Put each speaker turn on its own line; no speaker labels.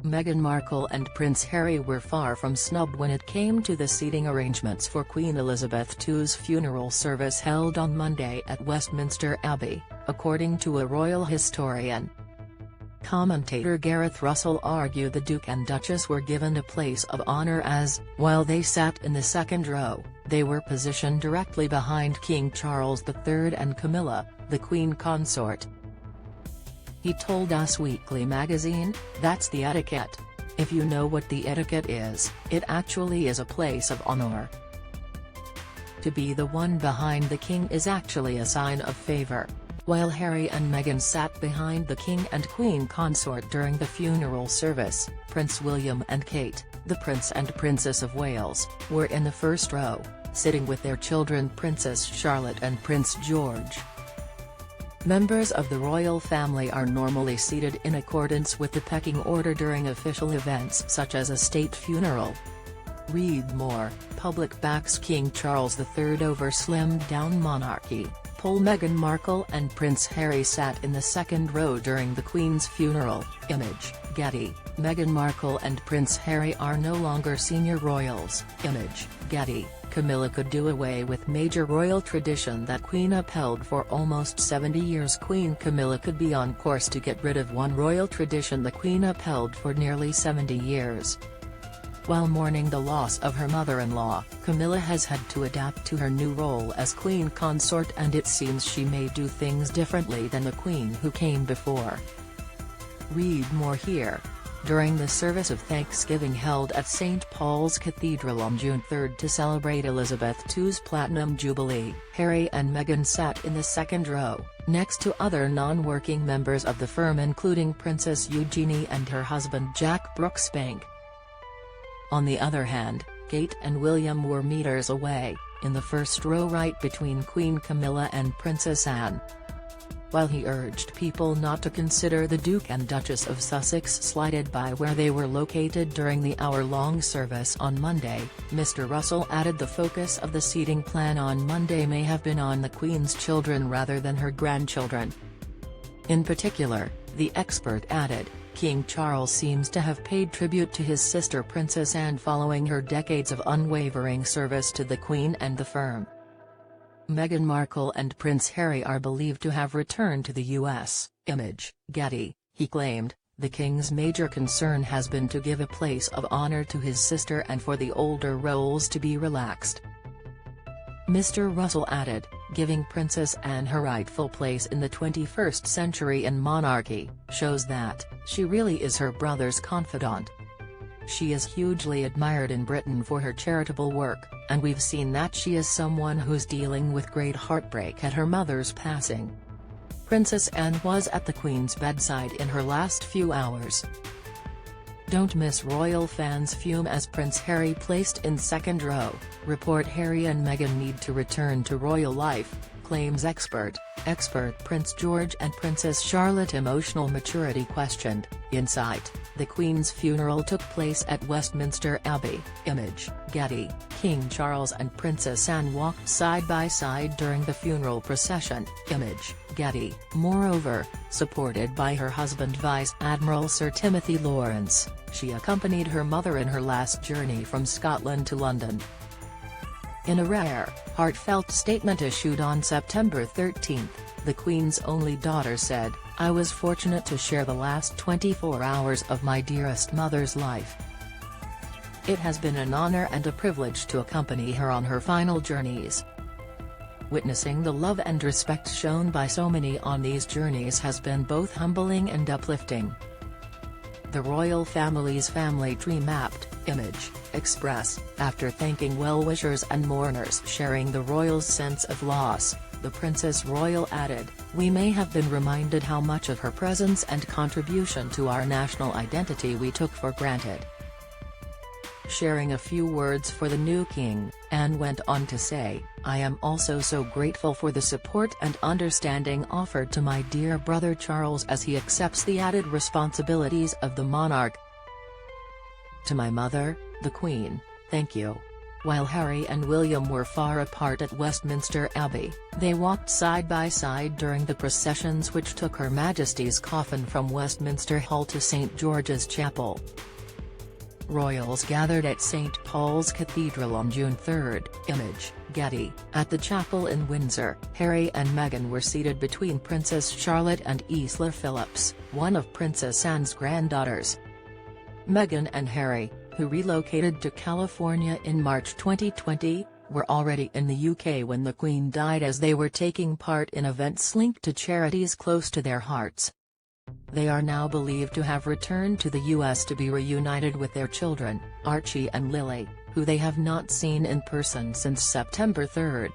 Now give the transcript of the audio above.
Meghan Markle and Prince Harry were far from snubbed when it came to the seating arrangements for Queen Elizabeth II's funeral service held on Monday at Westminster Abbey, according to a royal historian. Commentator Gareth Russell argued the Duke and Duchess were given a place of honour as, while they sat in the second row, they were positioned directly behind King Charles III and Camilla, the Queen Consort. He told Us Weekly magazine, "That's the etiquette. If you know what the etiquette is, it actually is a place of honour. To be the one behind the king is actually a sign of favour." While Harry and Meghan sat behind the King and Queen Consort during the funeral service, Prince William and Kate, the Prince and Princess of Wales, were in the first row, sitting with their children Princess Charlotte and Prince George. Members of the royal family are normally seated in accordance with the pecking order during official events such as a state funeral. Read more. Public backs King Charles III over slimmed-down monarchy. Poll Meghan Markle and Prince Harry sat in the second row during the Queen's funeral. Image, Getty. Meghan Markle and Prince Harry are no longer senior royals. Image, Getty. Camilla could do away with major royal tradition that Queen upheld for almost 70 years. Queen Camilla could be on course to get rid of one royal tradition the Queen upheld for nearly 70 years. While mourning the loss of her mother-in-law, Camilla has had to adapt to her new role as Queen Consort, and it seems she may do things differently than the Queen who came before. Read more here. During the service of Thanksgiving held at St. Paul's Cathedral on June 3 to celebrate Elizabeth II's Platinum Jubilee, Harry and Meghan sat in the second row, next to other non-working members of the firm including Princess Eugenie and her husband Jack Brooksbank. On the other hand, Kate and William were meters away, in the first row right between Queen Camilla and Princess Anne. While he urged people not to consider the Duke and Duchess of Sussex slighted by where they were located during the hour-long service on Monday, Mr. Russell added the focus of the seating plan on Monday may have been on the Queen's children rather than her grandchildren. In particular, the expert added, King Charles seems to have paid tribute to his sister Princess Anne following her decades of unwavering service to the Queen and the firm. Meghan Markle and Prince Harry are believed to have returned to the U.S. Image, Getty. He claimed, the King's major concern has been to give a place of honor to his sister and for the older roles to be relaxed. Mr. Russell added, giving Princess Anne her rightful place in the 21st century in monarchy, shows that she really is her brother's confidant. She is hugely admired in Britain for her charitable work, and we've seen that she is someone who's dealing with great heartbreak at her mother's passing. Princess Anne was at the Queen's bedside in her last few hours. Don't miss royal fans fume as Prince Harry placed in second row. Report Harry and Meghan need to return to royal life, claims expert. Prince George and Princess Charlotte emotional maturity questioned. Insight. The Queen's funeral took place at Westminster Abbey. Image, Getty. King Charles and Princess Anne walked side by side during the funeral procession. Image, Getty. Moreover, supported by her husband Vice Admiral Sir Timothy Lawrence, she accompanied her mother in her last journey from Scotland to London. In a rare, heartfelt statement issued on September 13, the Queen's only daughter said, I was fortunate to share the last 24 hours of my dearest mother's life. It has been an honor and a privilege to accompany her on her final journeys. Witnessing the love and respect shown by so many on these journeys has been both humbling and uplifting. The royal family's family tree mapped. Image, Express. After thanking well-wishers and mourners sharing the royals' sense of loss, the Princess Royal added, we may have been reminded how much of her presence and contribution to our national identity we took for granted. Sharing a few words for the new king, Anne went on to say, I am also so grateful for the support and understanding offered to my dear brother Charles as he accepts the added responsibilities of the monarch. To my mother, the Queen, thank you. While Harry and William were far apart at Westminster Abbey, they walked side by side during the processions which took Her Majesty's coffin from Westminster Hall to St George's Chapel. Royals gathered at St Paul's Cathedral on June 3, Image, Getty. At the chapel in Windsor, Harry and Meghan were seated between Princess Charlotte and Isla Phillips, one of Princess Anne's granddaughters. Meghan and Harry, who relocated to California in March 2020, were already in the UK when the Queen died, as they were taking part in events linked to charities close to their hearts. They are now believed to have returned to the US to be reunited with their children, Archie and Lily, who they have not seen in person since September 3.